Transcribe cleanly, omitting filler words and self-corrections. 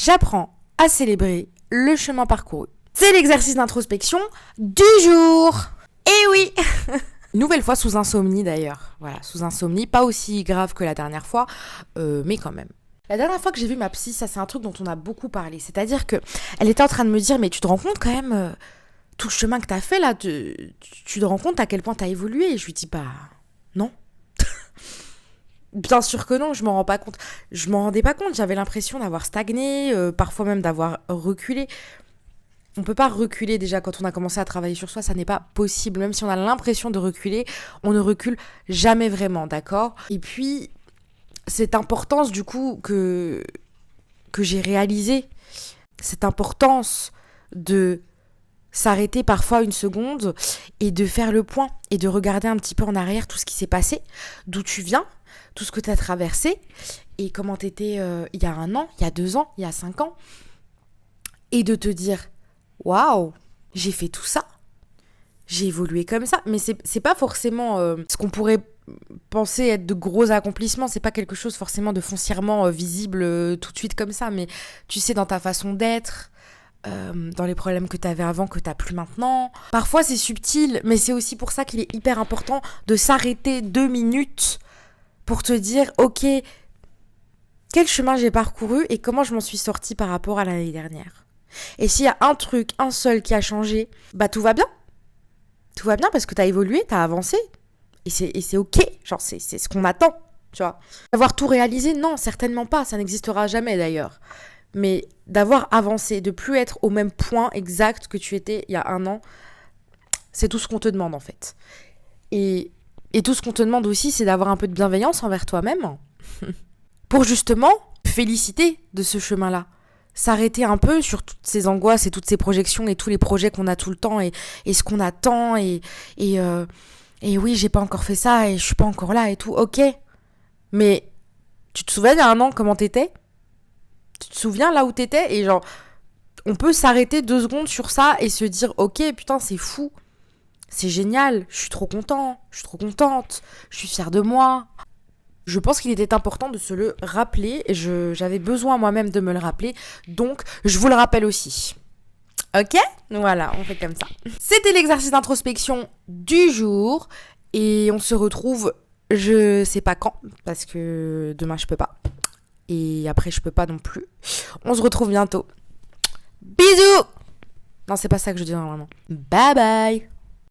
j'apprends à célébrer le chemin parcouru. C'est l'exercice d'introspection du jour. Eh oui. Nouvelle fois sous insomnie d'ailleurs. Voilà, sous insomnie, pas aussi grave que la dernière fois, mais quand même. La dernière fois que j'ai vu ma psy, ça c'est un truc dont on a beaucoup parlé. C'est-à-dire que elle était en train de me dire, mais tu te rends compte quand même, tout le chemin que t'as fait là, tu te rends compte à quel point t'as évolué? Et je lui dis, bah non. Bien sûr que non, je m'en rends pas compte. Je m'en rendais pas compte, j'avais l'impression d'avoir stagné, parfois même d'avoir reculé. On peut pas reculer déjà quand on a commencé à travailler sur soi, ça n'est pas possible. Même si on a l'impression de reculer, on ne recule jamais vraiment, d'accord? Et puis, cette importance du coup que j'ai réalisée, cette importance de s'arrêter parfois une seconde et de faire le point et de regarder un petit peu en arrière tout ce qui s'est passé, d'où tu viens, tout ce que tu as traversé et comment tu étais il y a 1 an, il y a 2 ans, il y a 5 ans. Et de te dire, waouh, j'ai fait tout ça, j'ai évolué comme ça. Mais c'est pas forcément ce qu'on pourrait penser être de gros accomplissements, c'est pas quelque chose forcément de foncièrement visible tout de suite comme ça, mais tu sais, dans ta façon d'être, dans les problèmes que t'avais avant, que t'as plus maintenant. Parfois c'est subtil, mais c'est aussi pour ça qu'il est hyper important de s'arrêter 2 minutes pour te dire, ok, quel chemin j'ai parcouru et comment je m'en suis sortie par rapport à l'année dernière. Et s'il y a un truc, un seul qui a changé, bah tout va bien. Tout va bien parce que t'as évolué, t'as avancé. Et c'est ok, genre c'est ce qu'on attend, tu vois. Avoir tout réalisé, non, certainement pas, ça n'existera jamais d'ailleurs. Mais d'avoir avancé, de plus être au même point exact que tu étais il y a 1 an, c'est tout ce qu'on te demande en fait. Et tout ce qu'on te demande aussi, c'est d'avoir un peu de bienveillance envers toi-même pour justement féliciter de ce chemin-là. S'arrêter un peu sur toutes ces angoisses et toutes ces projections et tous les projets qu'on a tout le temps et ce qu'on attend et oui, j'ai pas encore fait ça et je suis pas encore là et tout, ok. Mais tu te souviens il y a 1 an comment t'étais ? Tu te souviens là où t'étais ? Et genre, on peut s'arrêter 2 secondes sur ça et se dire, ok, putain, c'est fou. C'est génial, je suis trop content, je suis trop contente, je suis fière de moi. Je pense qu'il était important de se le rappeler et j'avais besoin moi-même de me le rappeler, donc je vous le rappelle aussi. Ok ? Voilà, on fait comme ça. C'était l'exercice d'introspection du jour et on se retrouve, je sais pas quand, parce que demain je peux pas et après je peux pas non plus. On se retrouve bientôt. Bisous ! Non, c'est pas ça que je dis normalement. Bye bye.